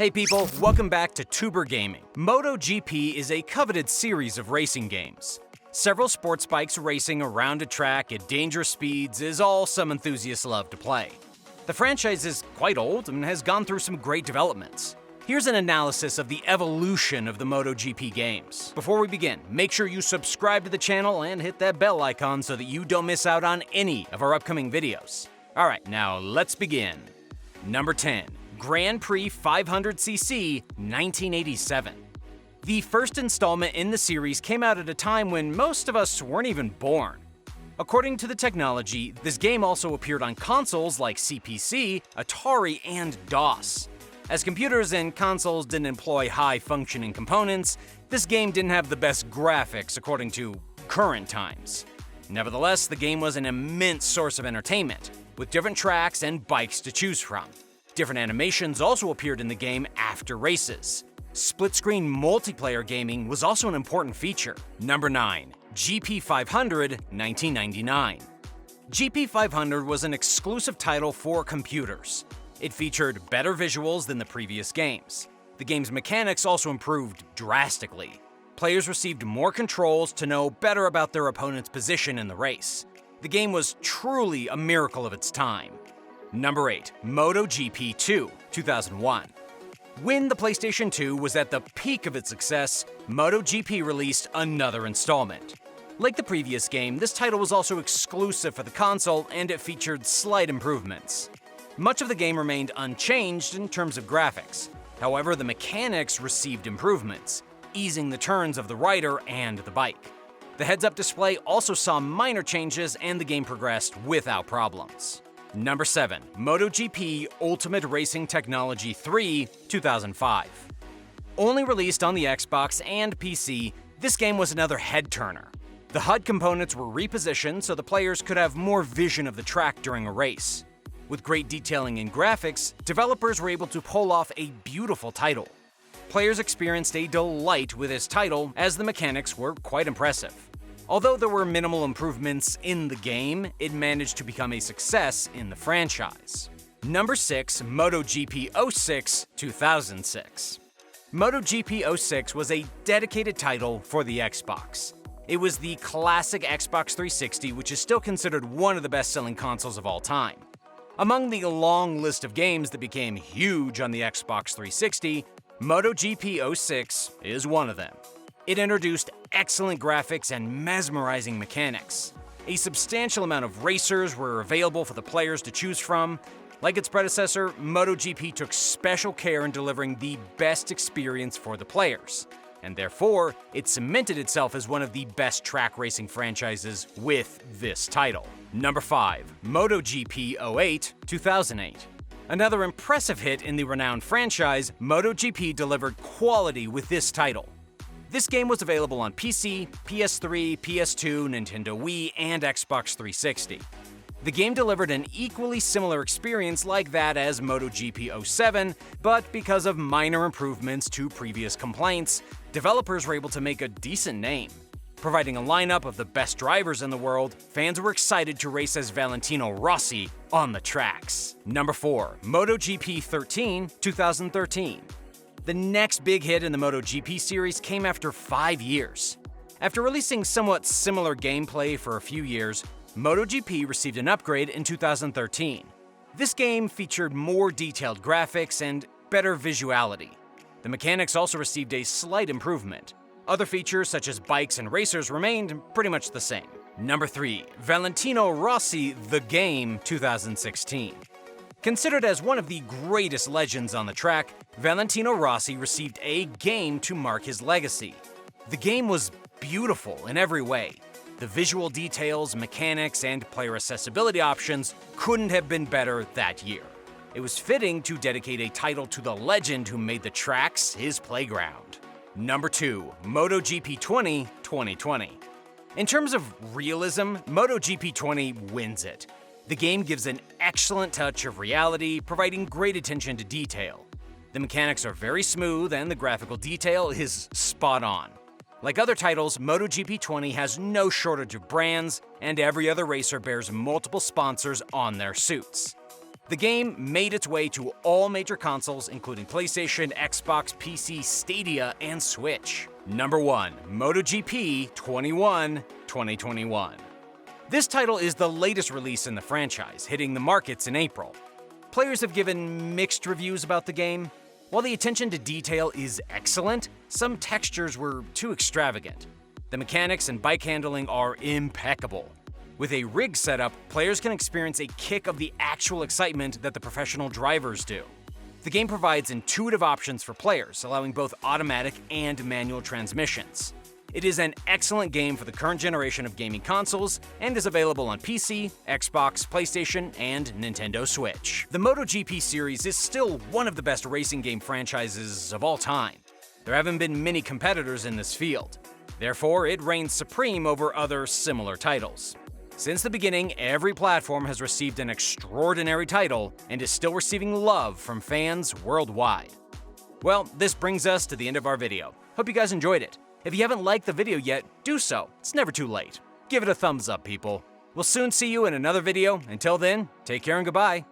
Hey people, welcome back to Tuber Gaming. MotoGP is a coveted series of racing games. Several sports bikes racing around a track at dangerous speeds is all some enthusiasts love to play. The franchise is quite old and has gone through some great developments. Here's an analysis of the evolution of the MotoGP games. Before we begin, make sure you subscribe to the channel and hit that bell icon so that you don't miss out on any of our upcoming videos. Alright, now let's begin. Number 10. Grand Prix 500cc 1987. The first installment in the series came out at a time when most of us weren't even born. According to the technology, this game also appeared on consoles like CPC, Atari, and DOS. As computers and consoles didn't employ high-functioning components, this game didn't have the best graphics according to current times. Nevertheless, the game was an immense source of entertainment, with different tracks and bikes to choose from. Different animations also appeared in the game after races. Split-screen multiplayer gaming was also an important feature. Number 9. GP 500 1999. GP 500 was an exclusive title for computers. It featured better visuals than the previous games. The game's mechanics also improved drastically. Players received more controls to know better about their opponent's position in the race. The game was truly a miracle of its time. Number 8. MotoGP 2 2001. When the PlayStation 2 was at the peak of its success, MotoGP released another installment. Like the previous game, this title was also exclusive for the console and it featured slight improvements. Much of the game remained unchanged in terms of graphics. However, the mechanics received improvements, easing the turns of the rider and the bike. The heads-up display also saw minor changes and the game progressed without problems. Number 7. MotoGP Ultimate Racing Technology 3 2005. Only released on the Xbox and PC, this game was another head-turner. The HUD components were repositioned so the players could have more vision of the track during a race. With great detailing and graphics, developers were able to pull off a beautiful title. Players experienced a delight with this title as the mechanics were quite impressive. Although there were minimal improvements in the game, it managed to become a success in the franchise. Number 6. MotoGP 06 2006. MotoGP 06 was a dedicated title for the Xbox. It was the classic Xbox 360, which is still considered one of the best-selling consoles of all time. Among the long list of games that became huge on the Xbox 360, MotoGP 06 is one of them. It introduced excellent graphics and mesmerizing mechanics. A substantial amount of racers were available for the players to choose from. Like its predecessor, MotoGP took special care in delivering the best experience for the players, and therefore, it cemented itself as one of the best track racing franchises with this title. Number 5. MotoGP 08 2008. Another impressive hit in the renowned franchise, MotoGP delivered quality with this title. This game was available on PC, PS3, PS2, Nintendo Wii, and Xbox 360. The game delivered an equally similar experience like that as MotoGP 07, but because of minor improvements to previous complaints, developers were able to make a decent name. Providing a lineup of the best drivers in the world, fans were excited to race as Valentino Rossi on the tracks. Number 4. MotoGP 13 2013. The next big hit in the MotoGP series came after 5 years. After releasing somewhat similar gameplay for a few years, MotoGP received an upgrade in 2013. This game featured more detailed graphics and better visuality. The mechanics also received a slight improvement. Other features such as bikes and racers remained pretty much the same. Number 3. Valentino Rossi The Game 2016. Considered as one of the greatest legends on the track, Valentino Rossi received a game to mark his legacy. The game was beautiful in every way. The visual details, mechanics, and player accessibility options couldn't have been better that year. It was fitting to dedicate a title to the legend who made the tracks his playground. Number 2. MotoGP 20 2020. In terms of realism, MotoGP 20 wins it. The game gives an excellent touch of reality, providing great attention to detail. The mechanics are very smooth and the graphical detail is spot on. Like other titles, MotoGP 20 has no shortage of brands, and every other racer bears multiple sponsors on their suits. The game made its way to all major consoles, including PlayStation, Xbox, PC, Stadia, and Switch. Number 1. MotoGP 21, 2021. This title is the latest release in the franchise, hitting the markets in April. Players have given mixed reviews about the game. While the attention to detail is excellent, some textures were too extravagant. The mechanics and bike handling are impeccable. With a rig setup, players can experience a kick of the actual excitement that the professional drivers do. The game provides intuitive options for players, allowing both automatic and manual transmissions. It is an excellent game for the current generation of gaming consoles and is available on PC, Xbox, PlayStation, and Nintendo Switch. The MotoGP series is still one of the best racing game franchises of all time. There haven't been many competitors in this field. Therefore, it reigns supreme over other similar titles. Since the beginning, every platform has received an extraordinary title and is still receiving love from fans worldwide. Well, this brings us to the end of our video. Hope you guys enjoyed it. If you haven't liked the video yet, do so. It's never too late. Give it a thumbs up, people. We'll soon see you in another video. Until then, take care and goodbye.